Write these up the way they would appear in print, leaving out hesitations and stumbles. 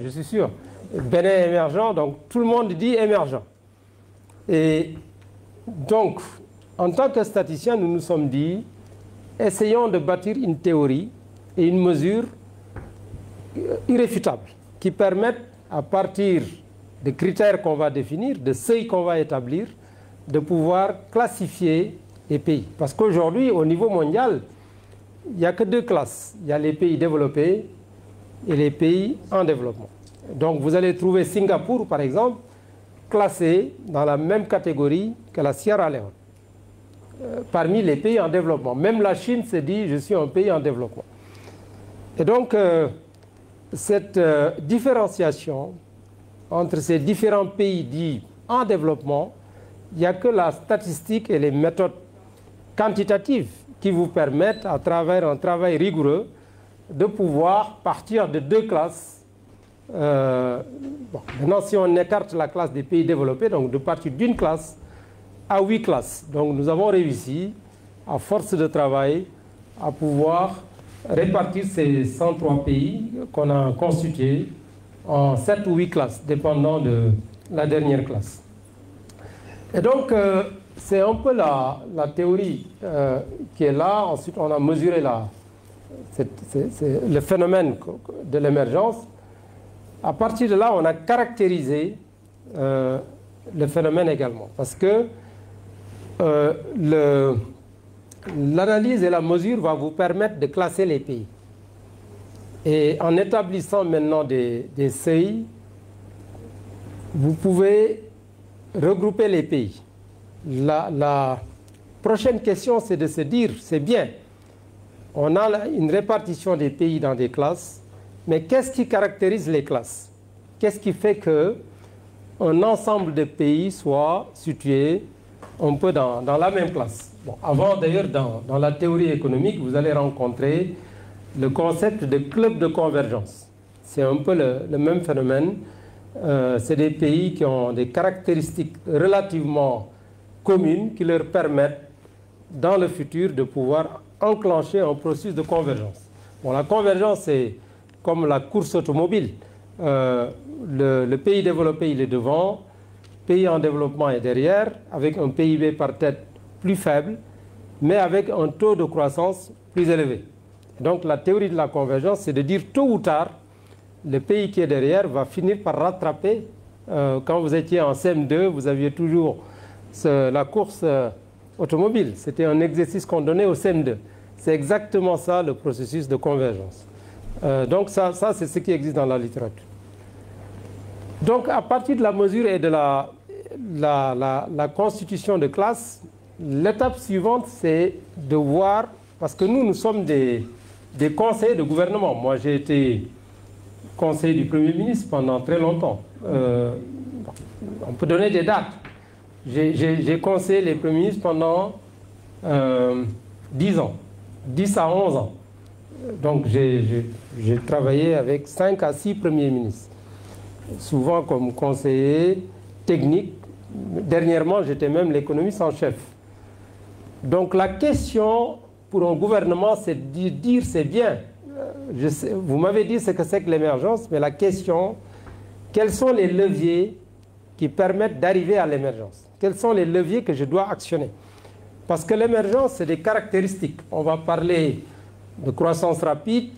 Je suis sûr. Bénin émergent, donc tout le monde dit émergent. Et donc, en tant que statisticiens, nous nous sommes dit, essayons de bâtir une théorie et une mesure irréfutable qui permettent, à partir des critères qu'on va définir, de seuils qu'on va établir, de pouvoir classifier les pays. Parce qu'aujourd'hui, au niveau mondial, il n'y a que deux classes. Il y a les pays développés et les pays en développement. Donc vous allez trouver Singapour, par exemple, classé dans la même catégorie que la Sierra Leone, parmi les pays en développement. Même la Chine se dit, je suis un pays en développement. Et donc, cette différenciation entre ces différents pays dits en développement, il n'y a que la statistique et les méthodes quantitatives qui vous permettent, à travers un travail rigoureux, de pouvoir partir de deux classes. Maintenant, si on écarte la classe des pays développés, donc de partir d'une classe à 8 classes. Donc nous avons réussi, à force de travail, à pouvoir répartir ces 103 pays qu'on a constitués en 7 ou 8 classes, dépendant de la dernière classe. Et donc, c'est un peu la théorie qui est là. Ensuite, on a mesuré le phénomène de l'émergence. À partir de là, on a caractérisé le phénomène également. Parce que l'analyse et la mesure vont vous permettre de classer les pays. Et en établissant maintenant des seuils, vous pouvez regrouper les pays. La prochaine question, c'est de se dire, c'est bien, on a une répartition des pays dans des classes, mais qu'est-ce qui caractérise les classes? Qu'est-ce qui fait qu'un ensemble de pays soit situé un peu dans la même classe? Bon, avant, d'ailleurs, dans la théorie économique, vous allez rencontrer le concept de club de convergence. C'est un peu le même phénomène. C'est des pays qui ont des caractéristiques relativement communes qui leur permettent, dans le futur, de pouvoir enclencher un processus de convergence. Bon, la convergence, c'est comme la course automobile. Le pays développé, il est devant, le pays en développement est derrière, avec un PIB par tête plus faible, mais avec un taux de croissance plus élevé. Donc la théorie de la convergence, c'est de dire tôt ou tard, le pays qui est derrière va finir par rattraper. Quand vous étiez en CM2, vous aviez toujours la course automobile. C'était un exercice qu'on donnait au CM2. C'est exactement ça le processus de convergence. Donc ça c'est ce qui existe dans la littérature. Donc à partir de la mesure et de la constitution de classe, l'étape suivante c'est de voir, parce que nous sommes des conseillers de gouvernement. Moi j'ai été conseiller du Premier ministre pendant très longtemps. On peut donner des dates. J'ai conseillé les Premiers ministres pendant 10 ans, 10 à 11 ans. Donc j'ai travaillé avec 5 à 6 Premiers ministres, souvent comme conseiller technique. Dernièrement, j'étais même l'économiste en chef. Donc la question pour un gouvernement, c'est de dire c'est bien. Vous m'avez dit ce que c'est que l'émergence, mais la question, quels sont les leviers qui permettent d'arriver à l'émergence? Quels sont les leviers que je dois actionner? Parce que l'émergence, c'est des caractéristiques. On va parler de croissance rapide,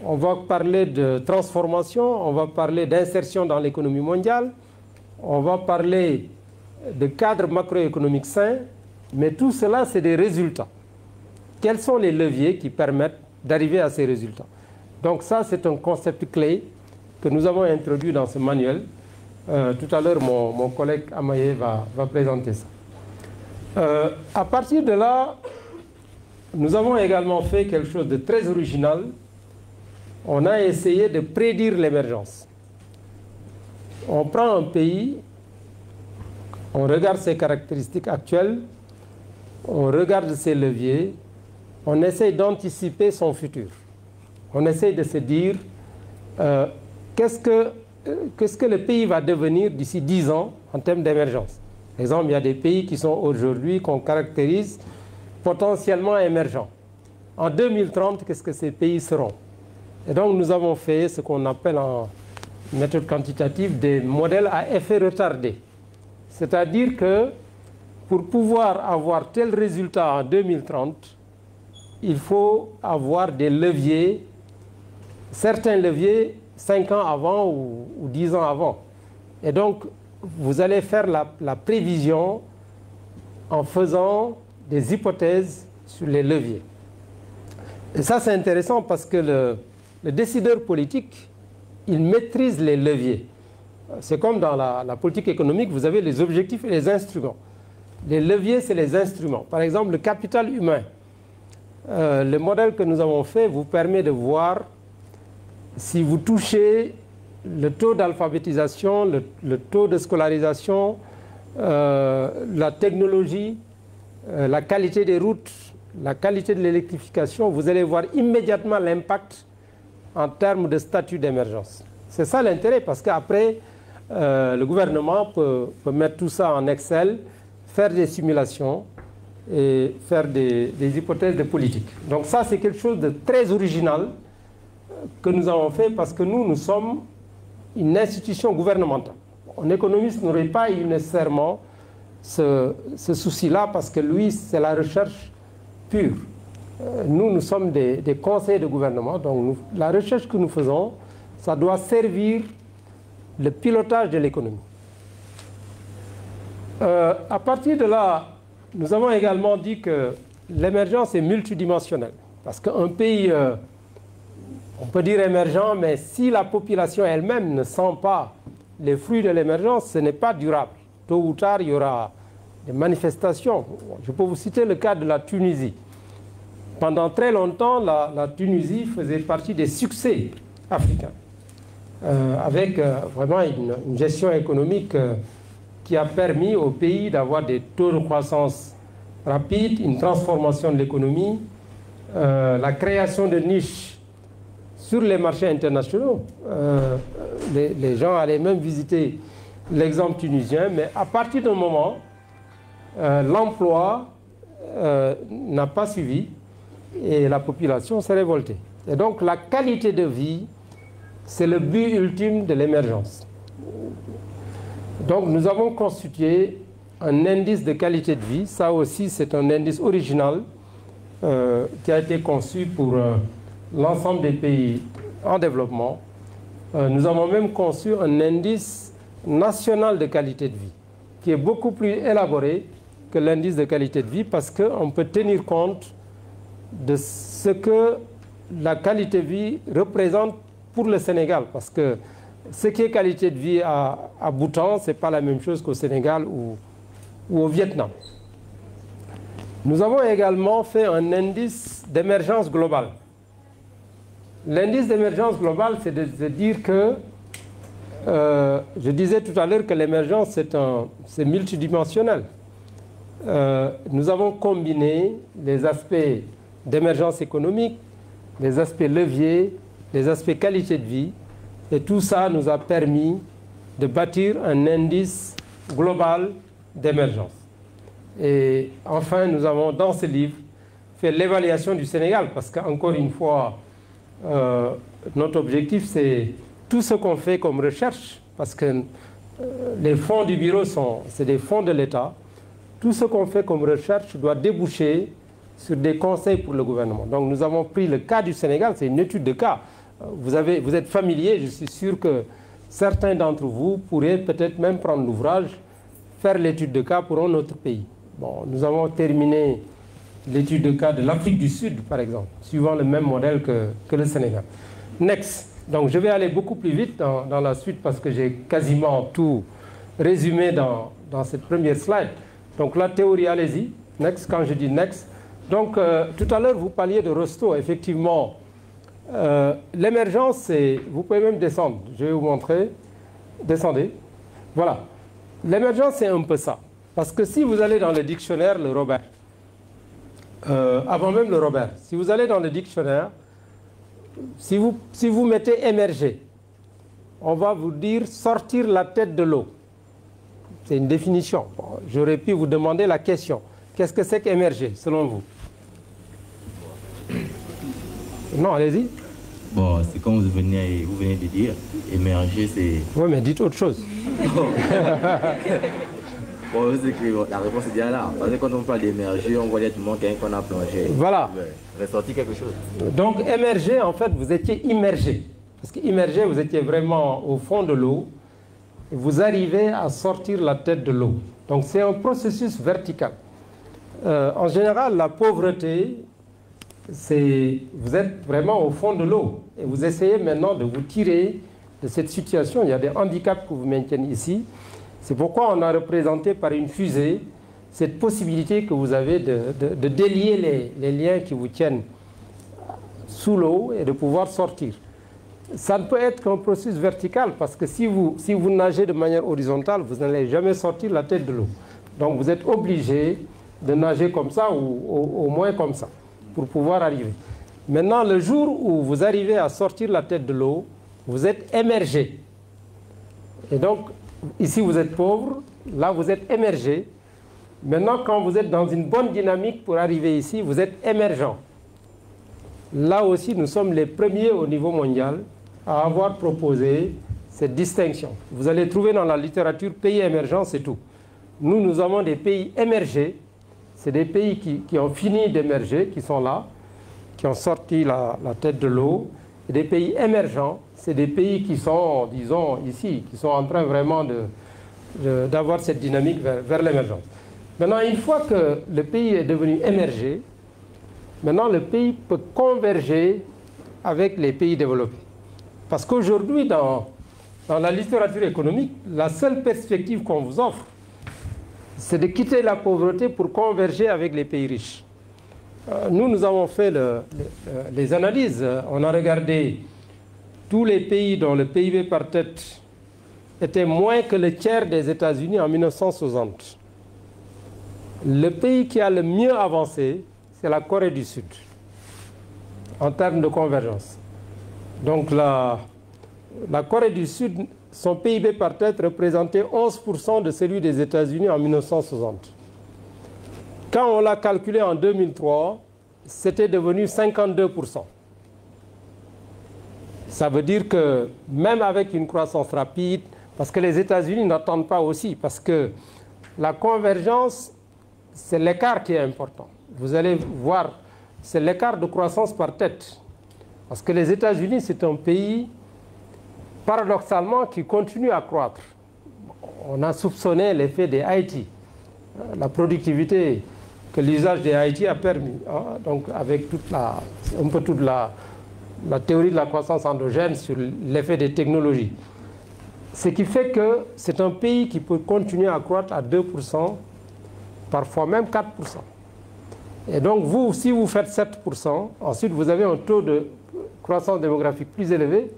on va parler de transformation, on va parler d'insertion dans l'économie mondiale, on va parler de cadre macroéconomique sain, mais tout cela, c'est des résultats. Quels sont les leviers qui permettent d'arriver à ces résultats? Donc ça, c'est un concept clé que nous avons introduit dans ce manuel. Tout à l'heure, mon collègue Amaye va présenter ça. À partir de là, nous avons également fait quelque chose de très original. On a essayé de prédire l'émergence. On prend un pays, on regarde ses caractéristiques actuelles, on regarde ses leviers, on essaye d'anticiper son futur. On essaye de se dire qu'est-ce que le pays va devenir d'ici 10 ans en termes d'émergence. Par exemple, il y a des pays qui sont aujourd'hui, qu'on caractérise potentiellement émergents. En 2030, qu'est-ce que ces pays seront? Et donc, nous avons fait ce qu'on appelle en méthode quantitative, des modèles à effet retardé. C'est-à-dire que pour pouvoir avoir tel résultat en 2030, il faut avoir des leviers, certains leviers 5 ans avant ou 10 ans avant. Et donc, vous allez faire la prévision en faisant des hypothèses sur les leviers. Et ça, c'est intéressant parce que le décideur politique, il maîtrise les leviers. C'est comme dans la politique économique, vous avez les objectifs et les instruments. Les leviers, c'est les instruments. Par exemple, le capital humain. Le modèle que nous avons fait vous permet de voir si vous touchez le taux d'alphabétisation, le taux de scolarisation, la technologie, la qualité des routes, la qualité de l'électrification, vous allez voir immédiatement l'impact en termes de statut d'émergence. C'est ça l'intérêt, parce qu'après, le gouvernement peut mettre tout ça en Excel, faire des simulations et faire des hypothèses de politique. Donc ça, c'est quelque chose de très original que nous avons fait parce que nous sommes une institution gouvernementale. Un économiste n'aurait pas eu nécessairement ce souci-là parce que lui, c'est la recherche pure. Nous sommes des conseils de gouvernement, donc la recherche que nous faisons, ça doit servir le pilotage de l'économie. À partir de là, nous avons également dit que l'émergence est multidimensionnelle. Parce qu'un pays, on peut dire émergent, mais si la population elle-même ne sent pas les fruits de l'émergence, ce n'est pas durable. Tôt ou tard, il y aura des manifestations. Je peux vous citer le cas de la Tunisie. Pendant très longtemps, la Tunisie faisait partie des succès africains, avec vraiment une gestion économique qui a permis au pays d'avoir des taux de croissance rapides, une transformation de l'économie, la création de niches sur les marchés internationaux. Les gens allaient même visiter l'exemple tunisien, mais à partir d'un moment, l'emploi n'a pas suivi et la population s'est révoltée. Et donc la qualité de vie, c'est le but ultime de l'émergence. Donc nous avons constitué un indice de qualité de vie. Ça aussi, c'est un indice original qui a été conçu pour l'ensemble des pays en développement. Nous avons même conçu un indice national de qualité de vie qui est beaucoup plus élaboré que l'indice de qualité de vie parce qu'on peut tenir compte de ce que la qualité de vie représente pour le Sénégal. Parce que ce qui est qualité de vie à Bhoutan, ce n'est pas la même chose qu'au Sénégal ou au Vietnam. Nous avons également fait un indice d'émergence globale. L'indice d'émergence globale, c'est de dire que, je disais tout à l'heure que l'émergence, c'est multidimensionnel. Nous avons combiné les aspects d'émergence économique, les aspects leviers, les aspects qualité de vie, et tout ça nous a permis de bâtir un indice global d'émergence. Et enfin, nous avons dans ce livre fait l'évaluation du Sénégal, parce qu'encore une fois, notre objectif, c'est tout ce qu'on fait comme recherche, parce que les fonds du bureau, c'est des fonds de l'État. Tout ce qu'on fait comme recherche doit déboucher sur des conseils pour le gouvernement. Donc nous avons pris le cas du Sénégal, c'est une étude de cas. Vous êtes familier, je suis sûr que certains d'entre vous pourraient peut-être même prendre l'ouvrage, faire l'étude de cas pour un autre pays. Bon, nous avons terminé l'étude de cas de l'Afrique du Sud, par exemple, suivant le même modèle que le Sénégal. Next. Donc je vais aller beaucoup plus vite dans la suite parce que j'ai quasiment tout résumé dans cette première slide. Donc la théorie, allez-y. Next, quand je dis next. Donc tout à l'heure, vous parliez de Rostow. Effectivement, l'émergence, c'est... Vous pouvez même descendre. Je vais vous montrer. Descendez. Voilà. L'émergence, c'est un peu ça. Parce que si vous allez dans le dictionnaire, le Robert, avant même le Robert, si vous allez dans le dictionnaire, si vous mettez émerger, on va vous dire sortir la tête de l'eau. C'est une définition. Bon, j'aurais pu vous demander la question. Qu'est-ce que c'est qu'émerger, selon vous? Non, allez-y. Bon, c'est comme vous venez de dire, émerger, c'est... Oui, mais dites autre chose. Bon, c'est que la réponse est bien là. Parce que quand on parle d'émerger, on voit directement quelqu'un qu'on a plongé. Voilà. Ressorti quelque chose. Donc, émerger, en fait, vous étiez immergé. Parce qu'immergé, vous étiez vraiment au fond de l'eau. Et vous arrivez à sortir la tête de l'eau. Donc, c'est un processus vertical. En général, la pauvreté, vous êtes vraiment au fond de l'eau. Et vous essayez maintenant de vous tirer de cette situation. Il y a des handicaps que vous maintiennez ici. C'est pourquoi on a représenté par une fusée cette possibilité que vous avez de délier les liens qui vous tiennent sous l'eau et de pouvoir sortir. Ça ne peut être qu'un processus vertical parce que si vous nagez de manière horizontale, vous n'allez jamais sortir la tête de l'eau. Donc vous êtes obligé de nager comme ça ou au moins comme ça pour pouvoir arriver. Maintenant, le jour où vous arrivez à sortir la tête de l'eau, vous êtes émergé. Et donc, ici, vous êtes pauvre, là, vous êtes émergé. Maintenant, quand vous êtes dans une bonne dynamique pour arriver ici, vous êtes émergent. Là aussi, nous sommes les premiers au niveau mondial à avoir proposé cette distinction. Vous allez trouver dans la littérature pays émergents, c'est tout. Nous avons des pays émergés. C'est des pays qui ont fini d'émerger, qui sont là, qui ont sorti la tête de l'eau. Et des pays émergents, c'est des pays qui sont, disons, ici, qui sont en train vraiment d'avoir cette dynamique vers l'émergence. Maintenant, une fois que le pays est devenu émergé, maintenant le pays peut converger avec les pays développés. Parce qu'aujourd'hui, dans la littérature économique, la seule perspective qu'on vous offre, c'est de quitter la pauvreté pour converger avec les pays riches. Nous avons fait les analyses. On a regardé tous les pays dont le PIB par tête était moins que le tiers des États-Unis en 1960. Le pays qui a le mieux avancé, c'est la Corée du Sud, en termes de convergence. Donc la Corée du Sud, son PIB par tête représentait 11% de celui des États-Unis en 1960. Quand on l'a calculé en 2003, c'était devenu 52%. Ça veut dire que même avec une croissance rapide, parce que les États-Unis n'attendent pas aussi, parce que la convergence, c'est l'écart qui est important. Vous allez voir, c'est l'écart de croissance par tête. Parce que les États-Unis, c'est un pays, paradoxalement, qui continue à croître. On a soupçonné l'effet des Haïti, la productivité que l'usage des Haïti a permis. Hein, donc avec un peu toute la théorie de la croissance endogène sur l'effet des technologies. Ce qui fait que c'est un pays qui peut continuer à croître à 2%, parfois même 4%. Et donc vous, si vous faites 7%, ensuite vous avez un taux de croissance démographique plus élevé.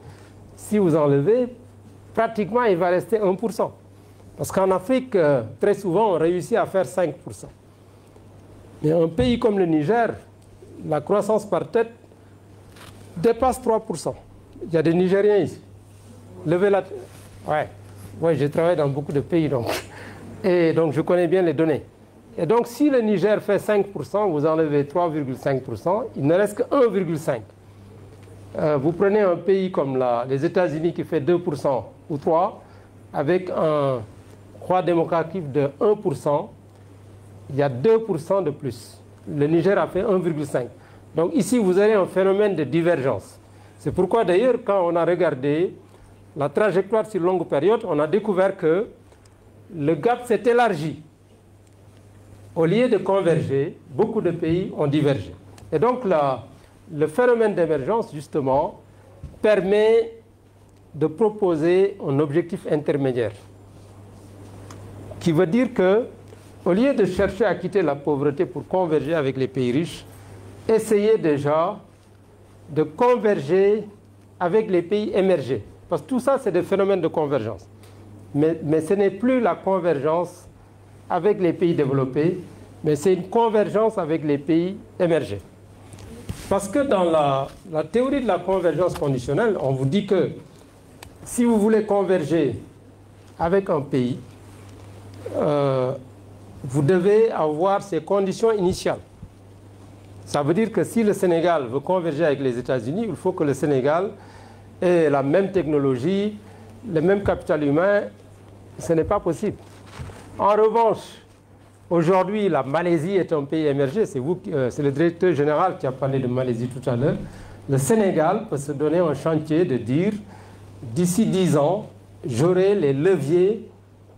Si vous enlevez, pratiquement il va rester 1%. Parce qu'en Afrique, très souvent, on réussit à faire 5%. Mais un pays comme le Niger, la croissance par tête dépasse 3%. Il y a des Nigériens ici. Levez la tête. Ouais, j'ai travaillé dans beaucoup de pays, donc. Et donc je connais bien les données. Et donc si le Niger fait 5%, vous enlevez 3,5%, il ne reste que 1,5%. Vous prenez un pays comme les États-Unis qui fait 2% ou 3%, avec un croix démographique de 1%, il y a 2% de plus. Le Niger a fait 1,5%. Donc ici, vous avez un phénomène de divergence. C'est pourquoi d'ailleurs, quand on a regardé la trajectoire sur longue période, on a découvert que le gap s'est élargi. Au lieu de converger, beaucoup de pays ont divergé. Et donc le phénomène d'émergence, justement, permet de proposer un objectif intermédiaire. Qui veut dire que, au lieu de chercher à quitter la pauvreté pour converger avec les pays riches, essayez déjà de converger avec les pays émergés. Parce que tout ça, c'est des phénomènes de convergence. Mais ce n'est plus la convergence avec les pays développés, mais c'est une convergence avec les pays émergés. Parce que dans la théorie de la convergence conditionnelle, on vous dit que si vous voulez converger avec un pays, vous devez avoir ces conditions initiales. Ça veut dire que si le Sénégal veut converger avec les États-Unis, il faut que le Sénégal ait la même technologie, le même capital humain. Ce n'est pas possible. En revanche, aujourd'hui, la Malaisie est un pays émergé. C'est le directeur général qui a parlé de Malaisie tout à l'heure. Le Sénégal peut se donner un chantier de dire, d'ici 10 ans, j'aurai les leviers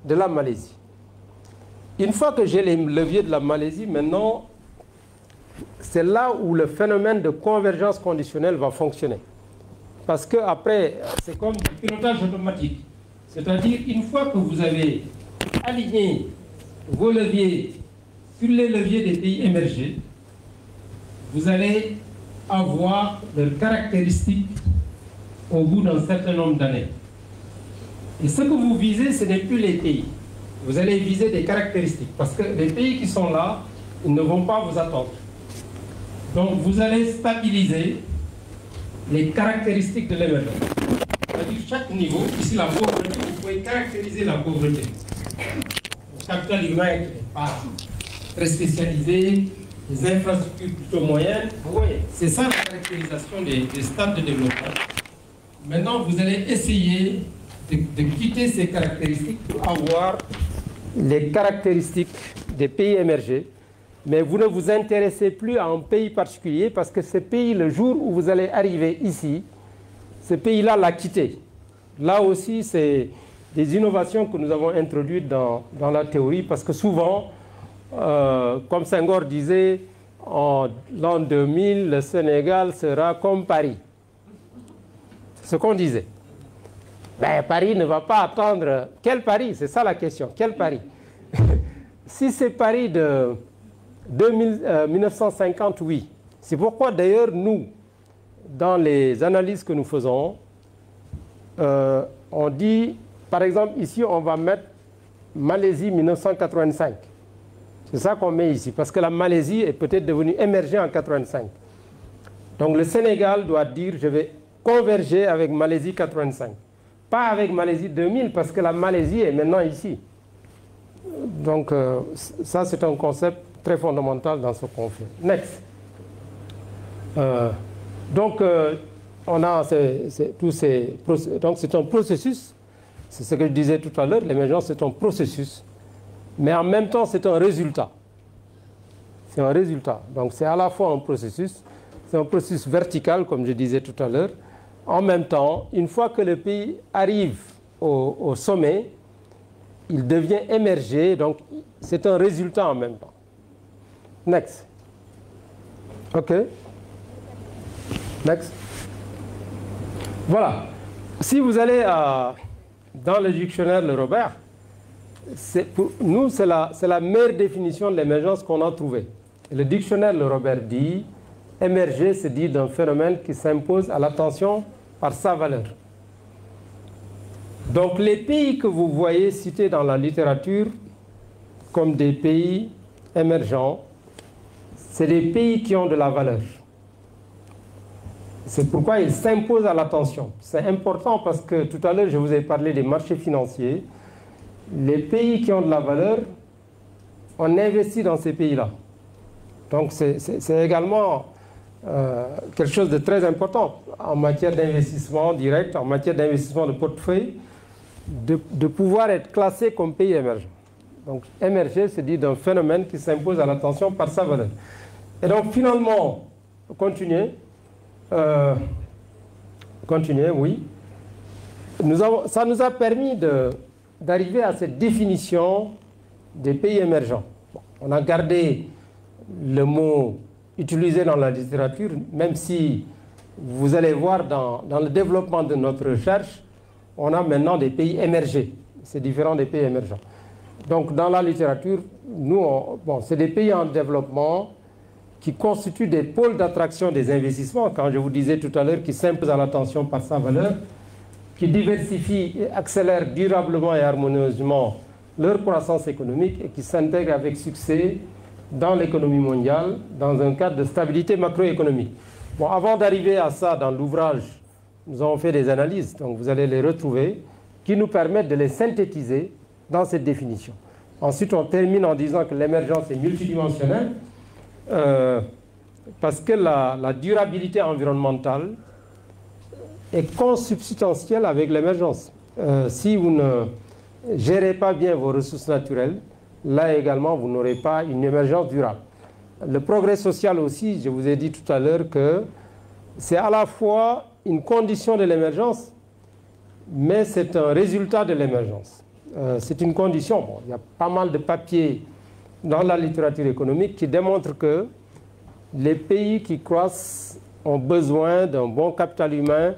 de la Malaisie. Une fois que j'ai les leviers de la Malaisie, maintenant, c'est là où le phénomène de convergence conditionnelle va fonctionner. Parce qu'après, c'est comme du pilotage automatique. C'est-à-dire, une fois que vous avez aligné vos leviers sur les leviers des pays émergés, vous allez avoir leurs caractéristiques au bout d'un certain nombre d'années. Et ce que vous visez, ce n'est plus les pays. Vous allez viser des caractéristiques. Parce que les pays qui sont là, ils ne vont pas vous attendre. Donc vous allez stabiliser les caractéristiques de l'émergence. C'est-à-dire chaque niveau, ici la pauvreté, vous pouvez caractériser la pauvreté. Le capital humain n'est pas très spécialisé, les infrastructures plutôt moyennes. Vous voyez, c'est ça la caractérisation des stades de développement. Maintenant, vous allez essayer de quitter ces caractéristiques pour avoir les caractéristiques des pays émergés. Mais vous ne vous intéressez plus à un pays particulier parce que ce pays, le jour où vous allez arriver ici, ce pays-là l'a quitté. Là aussi, c'est des innovations que nous avons introduites dans la théorie parce que souvent, comme Senghor disait, en l'an 2000, le Sénégal sera comme Paris. C'est ce qu'on disait. Ben, Paris ne va pas attendre. Quel Paris? C'est ça la question. Quel Paris? Si c'est Paris de 1950, oui. C'est pourquoi d'ailleurs nous, dans les analyses que nous faisons, on dit, par exemple ici on va mettre Malaisie 1985. C'est ça qu'on met ici, parce que la Malaisie est peut-être devenue émergée en 85. Donc le Sénégal doit dire je vais converger avec Malaisie 85. Pas avec Malaisie 2000, parce que la Malaisie est maintenant ici. Donc ça c'est un concept très fondamental dans ce conflit. Next. On a tous ces donc c'est un processus, c'est ce que je disais tout à l'heure, l'émergence c'est un processus, mais en même temps c'est un résultat. C'est un résultat. Donc c'est à la fois un processus, c'est un processus vertical comme je disais tout à l'heure. En même temps, une fois que le pays arrive au sommet, il devient émergé, donc c'est un résultat en même temps. Next. OK. Next. Voilà. Si vous allez dans le dictionnaire Le Robert, pour nous, c'est la meilleure définition de l'émergence qu'on a trouvée. Le dictionnaire Le Robert dit, émerger se dit d'un phénomène qui s'impose à l'attention par sa valeur. Donc les pays que vous voyez cités dans la littérature comme des pays émergents, c'est des pays qui ont de la valeur. C'est pourquoi ils s'imposent à l'attention. C'est important parce que tout à l'heure, je vous ai parlé des marchés financiers. Les pays qui ont de la valeur, on investit dans ces pays-là. Donc c'est également quelque chose de très important en matière d'investissement direct, en matière d'investissement de portefeuille, de pouvoir être classé comme pays émergent. Donc émerger, c'est dit d'un phénomène qui s'impose à l'attention par sa valeur. Et donc finalement, continuer, oui. Ça nous a permis d'arriver à cette définition des pays émergents. Bon, on a gardé le mot utilisé dans la littérature, même si vous allez voir dans le développement de notre recherche, on a maintenant des pays émergés. C'est différent des pays émergents. Donc dans la littérature, nous, c'est des pays en développement qui constituent des pôles d'attraction des investissements, quand je vous disais tout à l'heure, qui s'imposent à l'attention par sa valeur, qui diversifient et accélèrent durablement et harmonieusement leur croissance économique et qui s'intègrent avec succès dans l'économie mondiale, dans un cadre de stabilité macroéconomique. Bon, avant d'arriver à ça dans l'ouvrage, nous avons fait des analyses, donc vous allez les retrouver, qui nous permettent de les synthétiser dans cette définition. Ensuite, on termine en disant que l'émergence est multidimensionnelle. parce que la durabilité environnementale est consubstantielle avec l'émergence. Si vous ne gérez pas bien vos ressources naturelles, là également, vous n'aurez pas une émergence durable. Le progrès social aussi, je vous ai dit tout à l'heure que c'est à la fois une condition de l'émergence, mais c'est un résultat de l'émergence. C'est une condition. Bon, il y a pas mal de papiers dans la littérature économique qui démontrent que les pays qui croissent ont besoin d'un bon capital humain,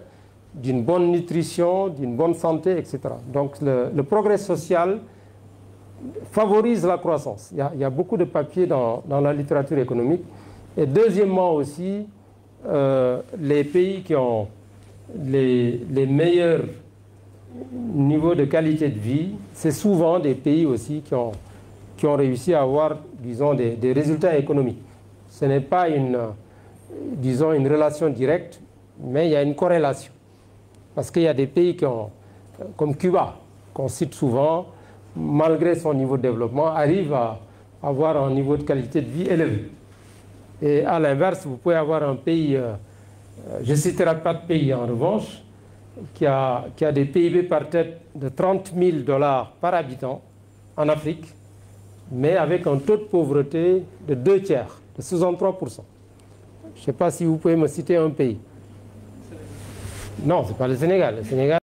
d'une bonne nutrition, d'une bonne santé, etc. Donc le progrès social favorise la croissance. Il y a beaucoup de papiers dans la littérature économique. Et deuxièmement aussi, les pays qui ont les meilleurs niveaux de qualité de vie, c'est souvent des pays aussi qui ont réussi à avoir, disons, des résultats économiques. Ce n'est pas disons, une relation directe, mais il y a une corrélation. Parce qu'il y a des pays comme Cuba, qu'on cite souvent, malgré son niveau de développement, arrive à avoir un niveau de qualité de vie élevé. Et à l'inverse, vous pouvez avoir un pays, je ne citerai pas de pays en revanche, qui a des PIB par tête de 30 000 $ par habitant en Afrique, mais avec un taux de pauvreté de 2 tiers, de 63%. Je ne sais pas si vous pouvez me citer un pays. Non, ce n'est pas le Sénégal. Le Sénégal